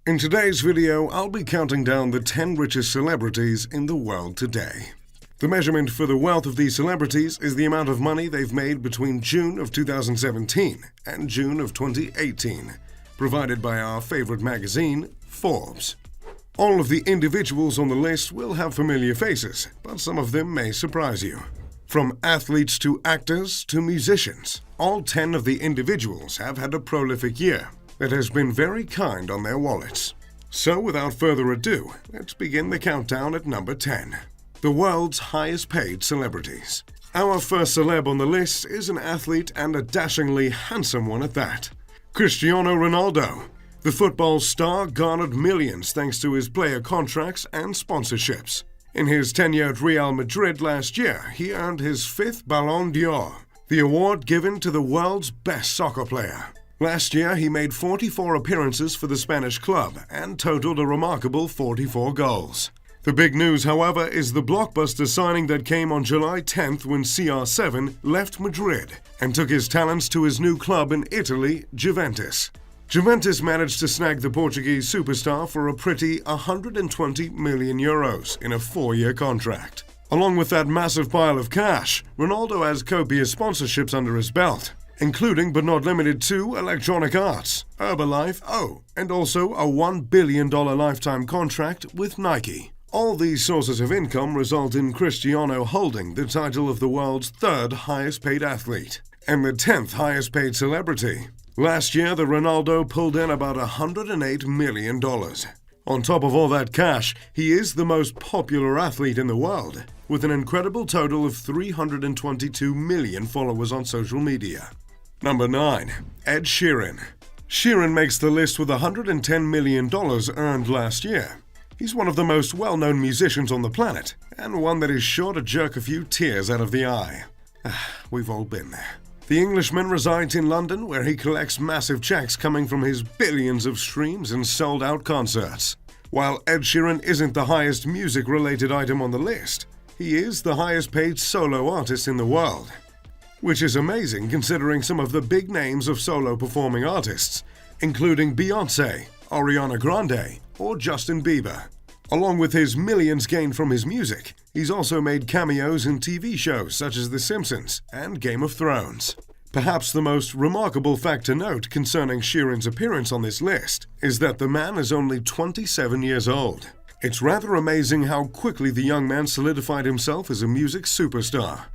In today's video, I'll be counting down the 10 richest celebrities in the world today. The measurement for the wealth of these celebrities is the amount of money they've made between June of 2017 and June of 2018, provided by our favorite magazine, Forbes. All of the individuals on the list will have familiar faces, but some of them may surprise you. From athletes to actors to musicians, all 10 of the individuals have had a prolific year that has been very kind on their wallets. So without further ado, let's begin the countdown at number 10. The world's highest paid celebrities. Our first celeb on the list is an athlete and a dashingly handsome one at that. Cristiano Ronaldo. The football star garnered millions thanks to his player contracts and sponsorships. In his tenure at Real Madrid last year, he earned his 5th Ballon d'Or, the award given to the world's best soccer player. Last year, he made 44 appearances for the Spanish club and totaled a remarkable 44 goals. The big news, however, is the blockbuster signing that came on July 10th when CR7 left Madrid and took his talents to his new club in Italy, Juventus. Juventus managed to snag the Portuguese superstar for a pretty 120 million euros in a 4-year contract. Along with that massive pile of cash, Ronaldo has copious sponsorships under his belt, including but not limited to Electronic Arts, Herbalife, and also a $1 billion lifetime contract with Nike. All these sources of income result in Cristiano holding the title of the world's 3rd highest paid athlete and the 10th highest paid celebrity. Last year, the Ronaldo pulled in about $108 million. On top of all that cash, he is the most popular athlete in the world, with an incredible total of 322 million followers on social media. Number 9. Ed Sheeran. Sheeran makes the list with $110 million earned last year. He's one of the most well-known musicians on the planet, and one that is sure to jerk a few tears out of the eye. We've all been there. The Englishman resides in London, where he collects massive checks coming from his billions of streams and sold-out concerts. While Ed Sheeran isn't the highest music-related item on the list, he is the highest-paid solo artist in the world. Which is amazing considering some of the big names of solo performing artists, including Beyoncé, Ariana Grande, or Justin Bieber. Along with his millions gained from his music, he's also made cameos in TV shows such as The Simpsons and Game of Thrones. Perhaps the most remarkable fact to note concerning Sheeran's appearance on this list is that the man is only 27 years old. It's rather amazing how quickly the young man solidified himself as a music superstar.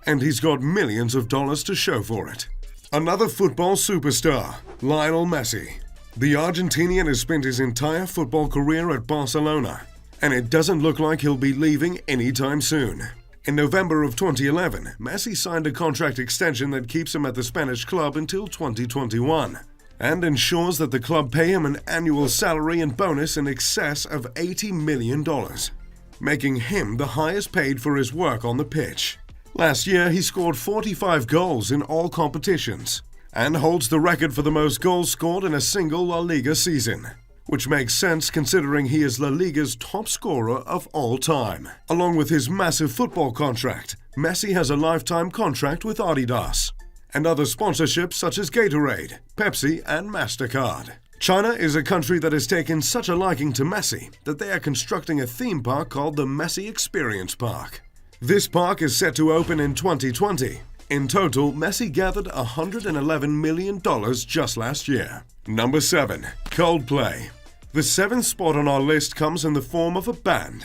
And he's got millions of dollars to show for it. Another football superstar, Lionel Messi. The Argentinian has spent his entire football career at Barcelona, and it doesn't look like he'll be leaving anytime soon. In November of 2011, Messi signed a contract extension that keeps him at the Spanish club until 2021, and ensures that the club pay him an annual salary and bonus in excess of $80 million, making him the highest paid for his work on the pitch. Last year, he scored 45 goals in all competitions, and holds the record for the most goals scored in a single La Liga season, which makes sense considering he is La Liga's top scorer of all time. Along with his massive football contract, Messi has a lifetime contract with Adidas, and other sponsorships such as Gatorade, Pepsi, and MasterCard. China is a country that has taken such a liking to Messi that they are constructing a theme park called the Messi Experience Park. This park is set to open in 2020. In total, Messi gathered $111 million just last year. Number 7. Coldplay. The 7th spot on our list comes in the form of a band.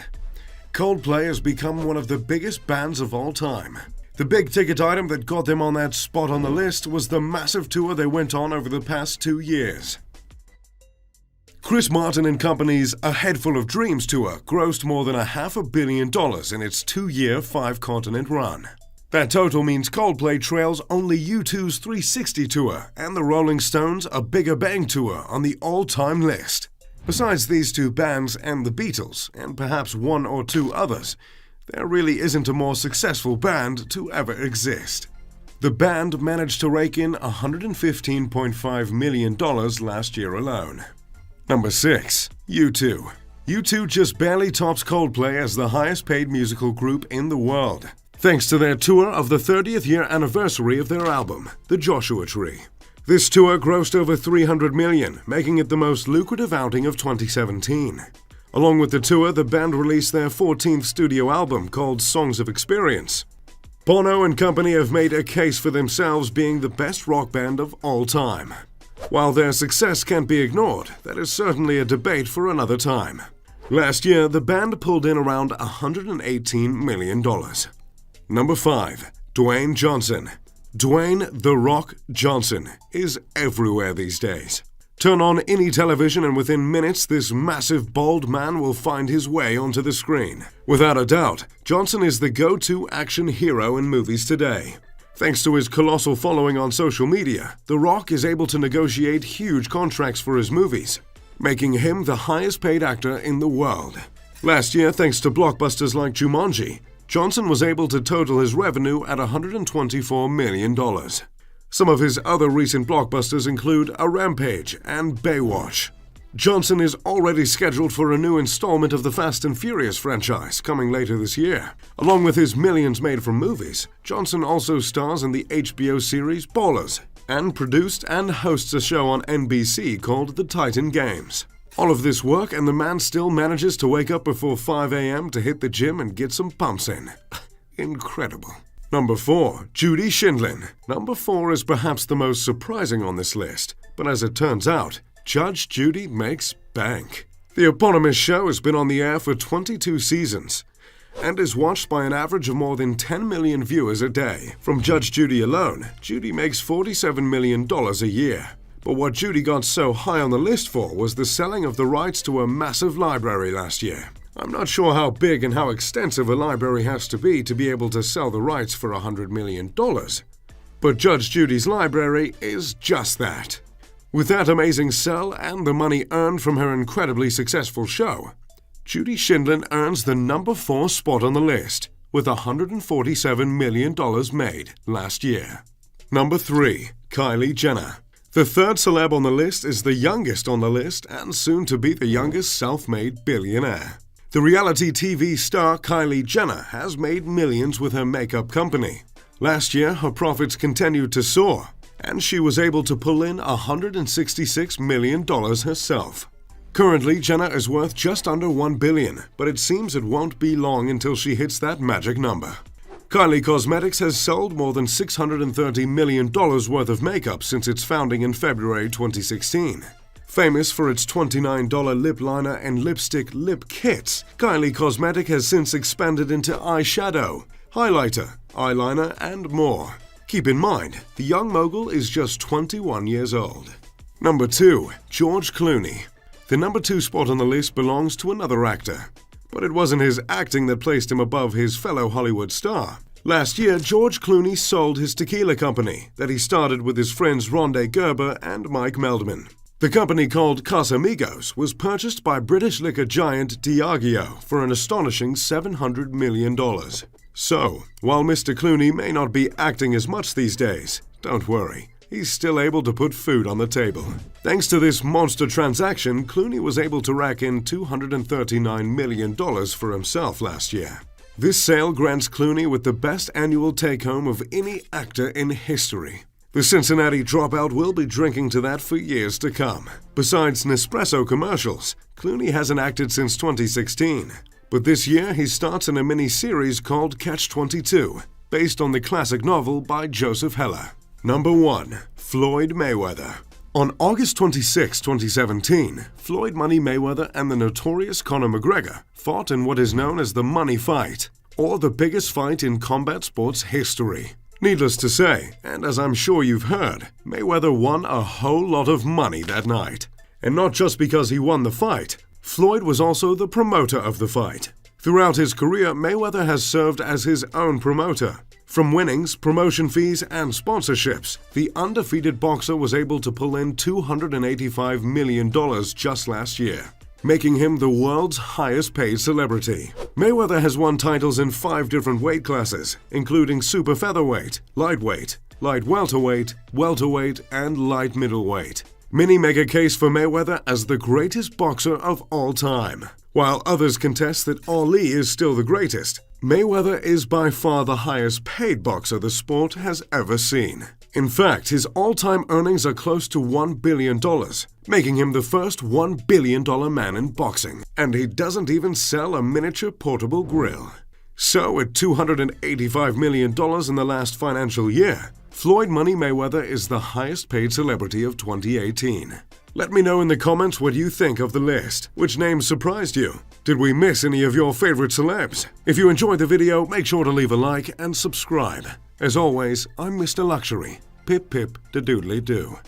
Coldplay has become one of the biggest bands of all time. The big ticket item that got them on that spot on the list was the massive tour they went on over the past 2 years. Chris Martin and Company's A Head Full of Dreams tour grossed more than $500 million in its 2-year, 5-continent run. That total means Coldplay trails only U2's 360 tour and the Rolling Stones' A Bigger Bang tour on the all-time list. Besides these two bands and the Beatles, and perhaps one or two others, there really isn't a more successful band to ever exist. The band managed to rake in $115.5 million last year alone. Number 6. U2. U2 just barely tops Coldplay as the highest-paid musical group in the world, thanks to their tour of the 30th year anniversary of their album, The Joshua Tree. This tour grossed over $300 million, making it the most lucrative outing of 2017. Along with the tour, the band released their 14th studio album called Songs of Experience. Bono and company have made a case for themselves being the best rock band of all time. While their success can't be ignored, that is certainly a debate for another time. Last year, the band pulled in around $118 million. Number 5. Dwayne Johnson. Dwayne "The Rock" Johnson is everywhere these days. Turn on any television and within minutes this massive bald man will find his way onto the screen. Without a doubt, Johnson is the go-to action hero in movies today. Thanks to his colossal following on social media, The Rock is able to negotiate huge contracts for his movies, making him the highest paid actor in the world. Last year, thanks to blockbusters like Jumanji, Johnson was able to total his revenue at $124 million. Some of his other recent blockbusters include A Rampage and Baywatch. Johnson is already scheduled for a new installment of the Fast and Furious franchise coming later this year. Along with his millions made from movies, Johnson also stars in the HBO series Ballers and produced and hosts a show on NBC called The Titan Games. All of this work and the man still manages to wake up before 5 a.m. to hit the gym and get some pumps in. Incredible. Number 4. Judy Shindlin. Number 4 is perhaps the most surprising on this list, but as it turns out, Judge Judy makes bank. The eponymous show has been on the air for 22 seasons and is watched by an average of more than 10 million viewers a day. From Judge Judy alone, Judy makes $47 million a year. But what Judy got so high on the list for was the selling of the rights to a massive library last year. I'm not sure how big and how extensive a library has to be able to sell the rights for $100 million. But Judge Judy's library is just that. With that amazing sell and the money earned from her incredibly successful show, Judy Shindlin earns the number 4 spot on the list, with $147 million made last year. Number 3. Kylie Jenner. The third celeb on the list is the youngest on the list and soon to be the youngest self-made billionaire. The reality TV star Kylie Jenner has made millions with her makeup company. Last year, her profits continued to soar, and she was able to pull in $166 million herself. Currently, Jenner is worth just under $1 billion, but it seems it won't be long until she hits that magic number. Kylie Cosmetics has sold more than $630 million worth of makeup since its founding in February 2016. Famous for its $29 lip liner and lipstick lip kits, Kylie Cosmetics has since expanded into eyeshadow, highlighter, eyeliner, and more. Keep in mind, the young mogul is just 21 years old. Number 2. George Clooney. The number 2 spot on the list belongs to another actor. But it wasn't his acting that placed him above his fellow Hollywood star. Last year, George Clooney sold his tequila company that he started with his friends Rondé Gerber and Mike Meldman. The company, called Casamigos, was purchased by British liquor giant Diageo for an astonishing $700 million. So, while Mr. Clooney may not be acting as much these days, don't worry. He's still able to put food on the table. Thanks to this monster transaction, Clooney was able to rack in $239 million for himself last year. This sale grants Clooney with the best annual take-home of any actor in history. The Cincinnati dropout will be drinking to that for years to come. Besides Nespresso commercials, Clooney hasn't acted since 2016. But this year, he starts in a mini-series called Catch-22, based on the classic novel by Joseph Heller. Number 1. Floyd Mayweather. On August 26, 2017, Floyd "Money" Mayweather and the notorious Conor McGregor fought in what is known as the Money Fight, or the biggest fight in combat sports history. Needless to say, and as I'm sure you've heard, Mayweather won a whole lot of money that night. And not just because he won the fight, Floyd was also the promoter of the fight. Throughout his career, Mayweather has served as his own promoter. From winnings, promotion fees, and sponsorships, the undefeated boxer was able to pull in $285 million just last year, making him the world's highest-paid celebrity. Mayweather has won titles in 5 different weight classes, including super featherweight, lightweight, light welterweight, welterweight, and light middleweight. Many make a case for Mayweather as the greatest boxer of all time. While others contest that Ali is still the greatest, Mayweather is by far the highest-paid boxer the sport has ever seen. In fact, his all-time earnings are close to $1 billion, making him the first $1 billion man in boxing. And he doesn't even sell a miniature portable grill. So, at $285 million in the last financial year, Floyd Money Mayweather is the highest-paid celebrity of 2018. Let me know in the comments what you think of the list. Which names surprised you? Did we miss any of your favorite celebs? If you enjoyed the video, make sure to leave a like and subscribe. As always, I'm Mr. Luxury. Pip pip da doodly doo.